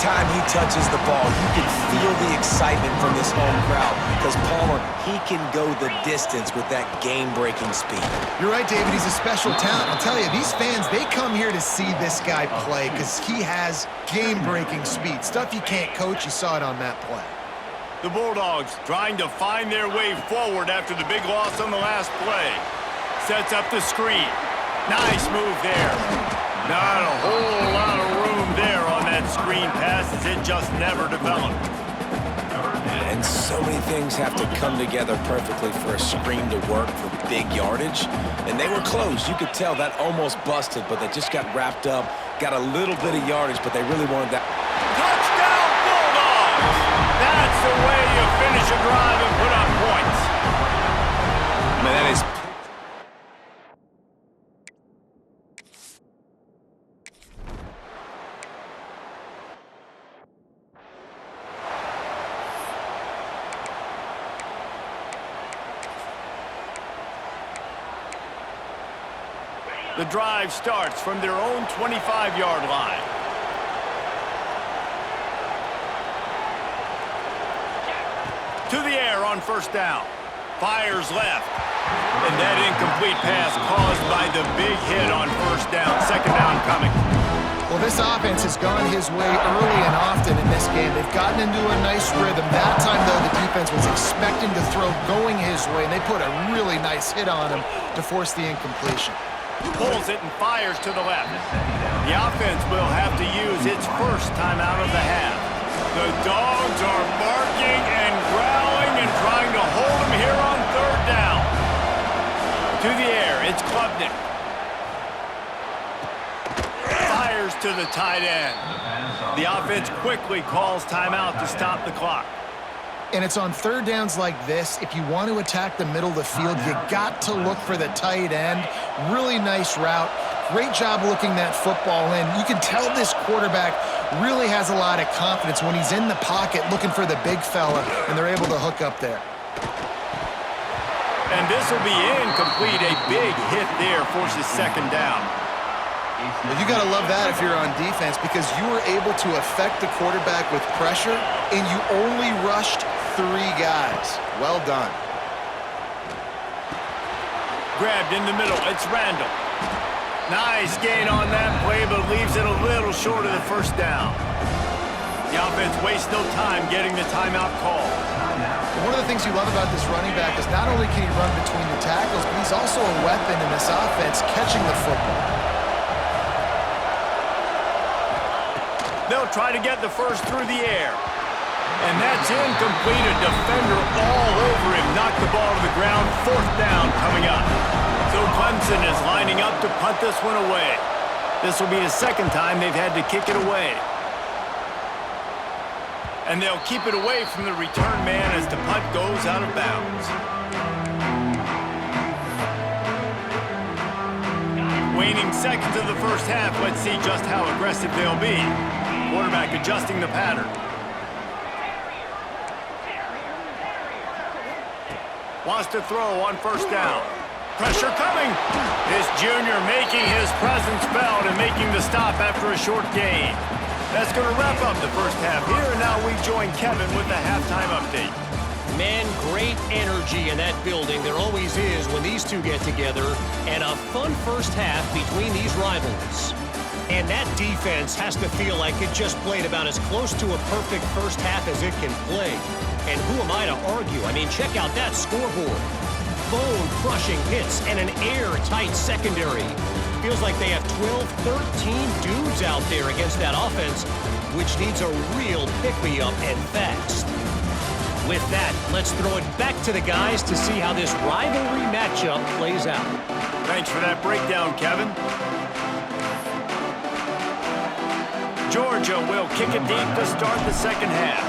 time he touches the ball, you can feel the excitement from this home crowd because Palmer, he can go the distance with that game-breaking speed. You're right, David. He's a special talent. I'll tell you, these fans, they come here to see this guy play because he has game-breaking speed. Stuff you can't coach. You saw it on that play. The Bulldogs trying to find their way forward after the big loss on the last play. Sets up the screen. Nice move there. Not a whole lot of room there on that screen pass as it just never developed. And so many things have to come together perfectly for a screen to work for big yardage. And they were close. You could tell that almost busted, but they just got wrapped up, got a little bit of yardage, but they really wanted that. Touchdown Bulldogs! That's the way you finish a drive and put up points. Man, that is... The drive starts from their own 25-yard line. To the air on first down. Fires left. And that incomplete pass caused by the big hit on first down. Second down coming. Well, this offense has gone his way early and often in this game. They've gotten into a nice rhythm. That time, though, the defense was expecting to throw going his way, and they put a really nice hit on him to force the incompletion. Pulls it and fires to the left. The offense will have to use its first timeout of the half. The Dogs are barking and growling and trying to hold him here on third down. To the air, it's Klubnik. Fires to the tight end. The offense quickly calls timeout to stop the clock. And it's on third downs like this, if you want to attack the middle of the field, you got to look for the tight end. Really nice route. Great job looking that football in. You can tell this quarterback really has a lot of confidence when he's in the pocket looking for the big fella, and they're able to hook up there. And this will be incomplete. A big hit there forces second down. Well, you got to love that if you're on defense because you were able to affect the quarterback with pressure, and you only rushed 3 guys. Well done. Grabbed in the middle. It's Randall. Nice gain on that play, but leaves it a little short of the first down. The offense wastes no time getting the timeout call. One of the things you love about this running back is not only can he run between the tackles, but he's also a weapon in this offense catching the football. They'll try to get the first through the air. And that's incomplete. A defender all over him. Knocked the ball to the ground. Fourth down coming up. So Clemson is lining up to punt this one away. This will be the second time they've had to kick it away. And they'll keep it away from the return man as the punt goes out of bounds. Waning seconds of the first half. Let's see just how aggressive they'll be. Quarterback adjusting the pattern. Wants to throw on first down. Pressure coming. This junior making his presence felt and making the stop after a short gain. That's going to wrap up the first half here, and now we join Kevin with the halftime update. Man, great energy in that building. There always is when these two get together, and a fun first half between these rivals. And that defense has to feel like it just played about as close to a perfect first half as it can play. And who am I to argue? I mean, check out that scoreboard. Bone-crushing hits and an airtight secondary. Feels like they have 12, 13 dudes out there against that offense, which needs a real pick-me-up and fast. With that, let's throw it back to the guys to see how this rivalry matchup plays out. Thanks for that breakdown, Kevin. Georgia will kick it deep to start the second half.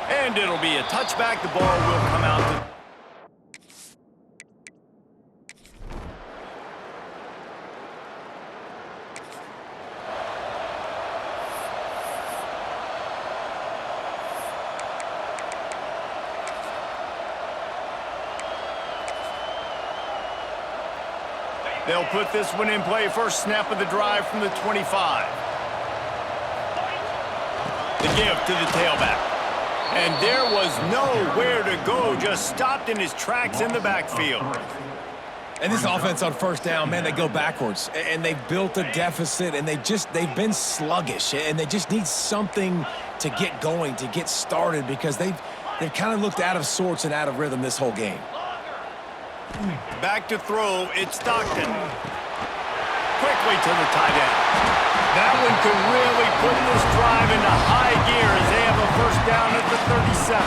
And it'll be a touchback. The ball will come out to... They'll put this one in play. First snap of the drive from the 25. The give to the tailback. And there was nowhere to go. Just stopped in his tracks in the backfield. And this offense on first down, man, they go backwards. And they've built a deficit, and they've been sluggish. And they just need something to get going, to get started, because they've kind of looked out of sorts and out of rhythm this whole game. Back to throw, it's Stockton. Quickly to the tight end. That one could really put this drive into high gear as they have a first down at the 37.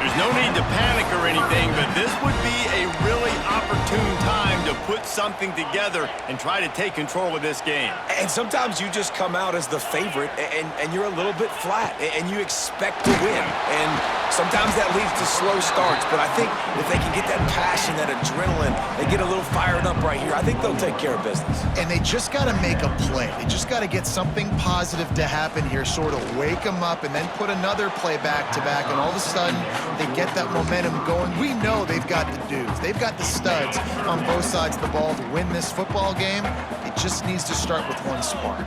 There's no need to panic or anything, but this would be a really opportune time to put something together and try to take control of this game. And sometimes you just come out as the favorite, and you're a little bit flat, and you expect to win. And sometimes that leads to slow starts, but I think if they can get that passion, that adrenaline, they get a little fired up right here, I think they'll take care of business. And they just got to make a play. They just got to get something positive to happen here, sort of wake them up, and then put another play back-to-back, and all of a sudden they get that momentum going. We know they've got the dudes. They've got the studs on both sides of the ball to win this football game. It just needs to start with one spark.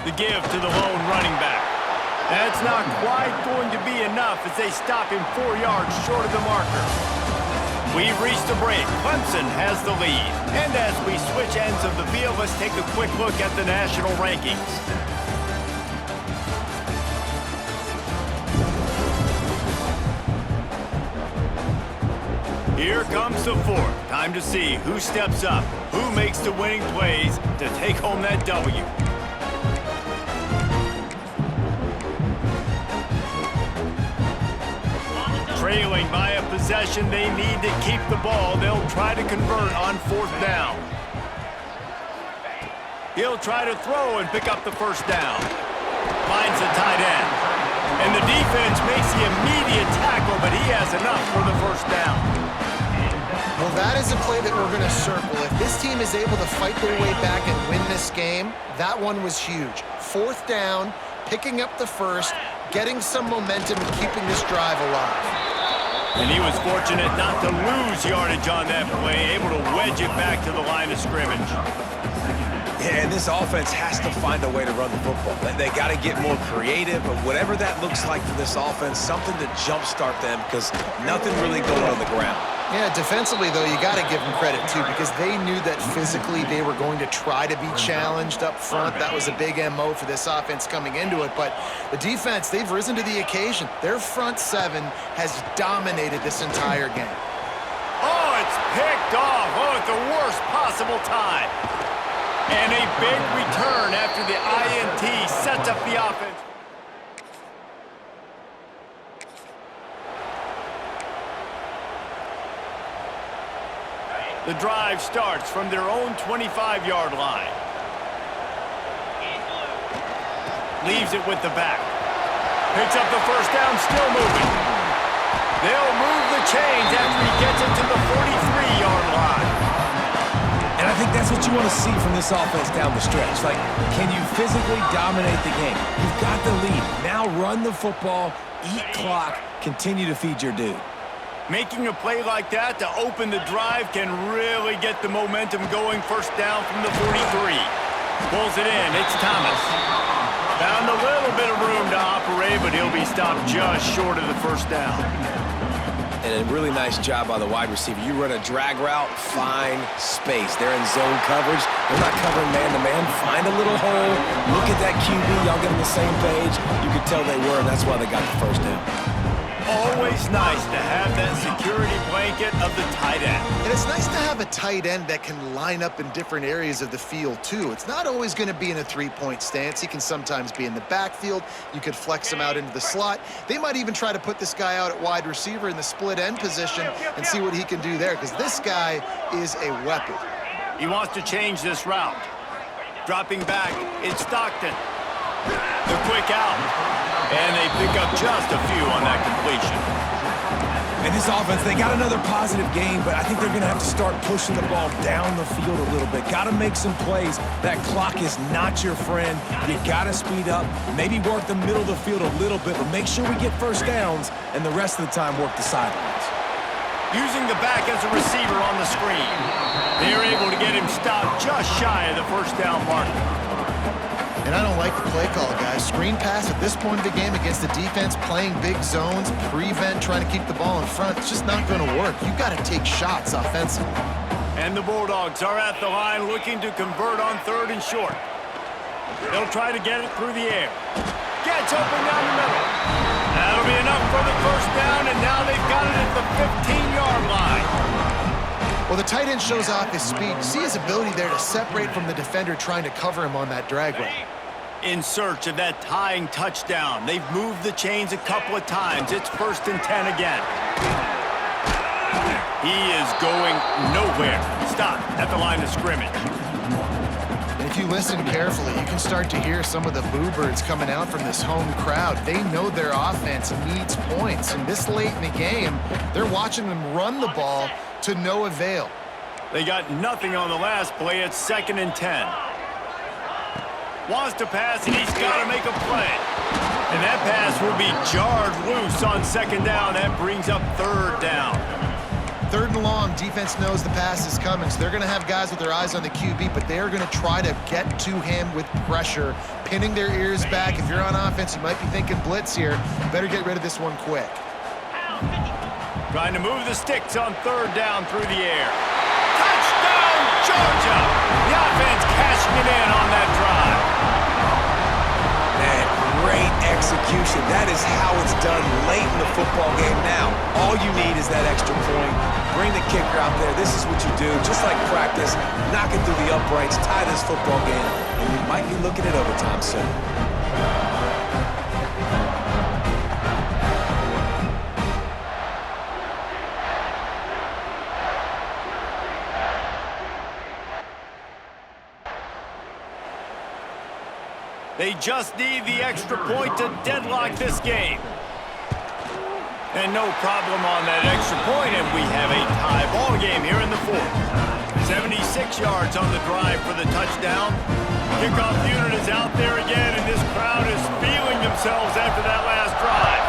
The give to the lone running back. That's not quite going to be enough as they stop him 4 yards short of the marker. We've reached a break. Clemson has the lead. And as we switch ends of the field, let's take a quick look at the national rankings. Here comes the fourth. Time to see who steps up, who makes the winning plays to take home that W. Trailing by a possession, they need to keep the ball. They'll try to convert on fourth down. He'll try to throw and pick up the first down. Finds the tight end. And the defense makes the immediate tackle, but he has enough for the first down. Well, that is a play that we're going to circle. If this team is able to fight their way back and win this game, that one was huge. Fourth down, picking up the first, getting some momentum and keeping this drive alive. And he was fortunate not to lose yardage on that play, able to wedge it back to the line of scrimmage. Yeah, and this offense has to find a way to run the football. They got to get more creative, but whatever that looks like for this offense, something to jumpstart them, because nothing really going on the ground. Yeah, defensively, though, you got to give them credit, too, because they knew that physically they were going to try to be challenged up front. That was a big MO for this offense coming into it. But the defense, they've risen to the occasion. Their front seven has dominated this entire game. Oh, it's picked off. Oh, at the worst possible time. And a big return after the INT sets up the offense. The drive starts from their own 25-yard line. Leaves it with the back. Picks up the first down, still moving. They'll move the chains after he gets it to the 43-yard line. And I think that's what you want to see from this offense down the stretch. Like, can you physically dominate the game? You've got the lead. Now run the football, eat clock, continue to feed your dude. Making a play like that to open the drive can really get the momentum going. First down from the 43. Pulls it in. It's Thomas. Found a little bit of room to operate, but he'll be stopped just short of the first down. And a really nice job by the wide receiver. You run a drag route, find space. They're in zone coverage. They're not covering man-to-man. Find a little hole. Look at that QB. Y'all get on the same page. You could tell they were, and that's why they got the first down. Always nice to have that security blanket of the tight end. And it's nice to have a tight end that can line up in different areas of the field, too. It's not always going to be in a three-point stance. He can sometimes be in the backfield. You could flex him out into the slot. They might even try to put this guy out at wide receiver in the split end position and see what he can do there, because this guy is a weapon. He wants to change this route. Dropping back, it's Stockton. The quick out. And they pick up just a few on that completion. And this offense, they got another positive game, but I think they're going to have to start pushing the ball down the field a little bit. Got to make some plays. That clock is not your friend. You got to speed up, maybe work the middle of the field a little bit, but make sure we get first downs, and the rest of the time work the sidelines. using the back as a receiver on the screen. They're able to get him stopped just shy of the first down mark. And I don't like the play call, guys. Screen pass at this point of the game against the defense, playing big zones, prevent, trying to keep the ball in front. It's just not going to work. You've got to take shots offensively. And the Bulldogs are at the line looking to convert on 3rd and short. They'll try to get it through the air. Gets open down the middle. That'll be enough for the first down, and now they've got it at the 15-yard line. Well, the tight end shows off his speed. You see his ability there to separate from the defender trying to cover him on that drag route. In search of that tying touchdown. They've moved the chains a couple of times. It's 1st and 10 again. He is going nowhere. Stop at the line of scrimmage. And if you listen carefully, you can start to hear some of the boo birds coming out from this home crowd. They know their offense needs points, and this late in the game, they're watching them run the ball to no avail. They got nothing on the last play. It's 2nd and 10. Wants to pass, and he's got to make a play. And that pass will be jarred loose on 2nd down. That brings up 3rd down. 3rd and long, defense knows the pass is coming, so they're going to have guys with their eyes on the QB, but they are going to try to get to him with pressure, pinning their ears back. If you're on offense, you might be thinking blitz here. Better get rid of this one quick. Trying to move the sticks on 3rd down through the air. Touchdown, Georgia! The offense cashing it in on that drive. Man, great execution. That is how it's done late in the football game now. All you need is that extra point. Bring the kicker out there. This is what you do. Just like practice, knock it through the uprights, tie this football game, and we might be looking at overtime soon. They just need the extra point to deadlock this game. And no problem on that extra point, and we have a tie ball game here in the 4th. 76 yards on the drive for the touchdown. Kickoff unit is out there again, and this crowd is feeling themselves after that last drive.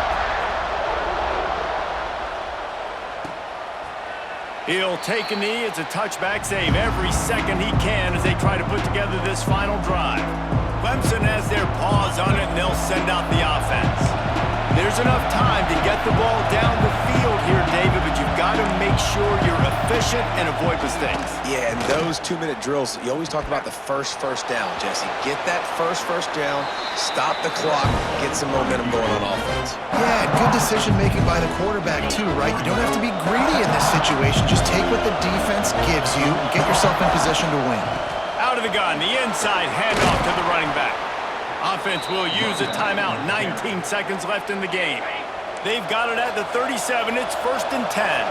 He'll take a knee. It's a touchback save every second he can as they try to put together this final drive. Clemson has their paws on it, and they'll send out the offense. There's enough time to get the ball down the field here, David, but you've got to make sure you're efficient and avoid mistakes. Yeah, and those 2-minute drills, you always talk about the first down, Jesse. Get that first down, stop the clock, get some momentum going on offense. Yeah, good decision-making by the quarterback, too, right? You don't have to be greedy in this situation. Just take what the defense gives you and get yourself in position to win. Out of the gun, the inside handoff to the running back. Offense will use a timeout. 19 seconds left in the game. They've got it at the 37. It's 1st and 10.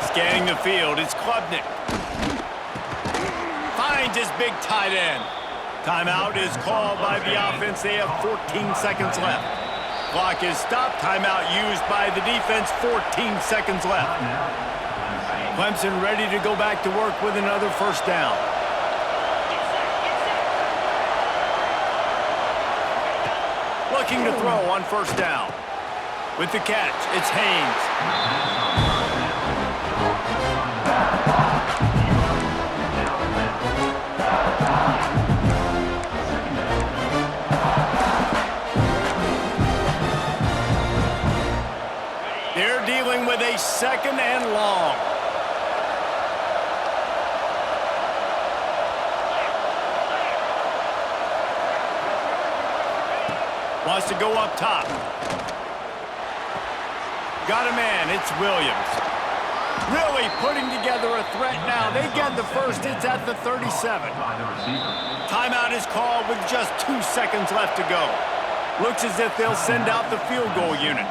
Scanning the field, it's Klubnik. Finds his big tight end. Timeout is called by the offense. They have 14 seconds left. Clock is stopped. Timeout used by the defense. 14 seconds left. Clemson ready to go back to work with another first down. Looking to throw on first down. With the catch, it's Haynes. They're dealing with a 2nd and long. Wants to go up top. Got a man. It's Williams. Really putting together a threat now. They get the first. It's at the 37. Timeout is called with just 2 seconds left to go. Looks as if they'll send out the field goal unit.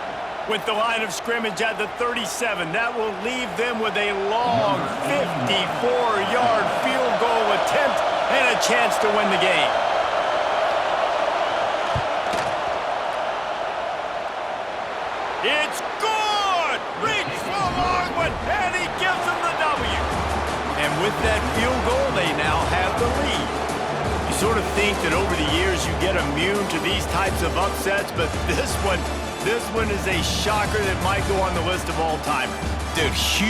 With the line of scrimmage at the 37, that will leave them with a long 54-yard field goal attempt and a chance to win the game. It's good! Reach for a long one, and he gives them the W. And with that field goal, they now have the lead. You sort of think that over the years you get immune to these types of upsets, but this one, This one is a shocker that might go on the list of all-timers. Dude, huge.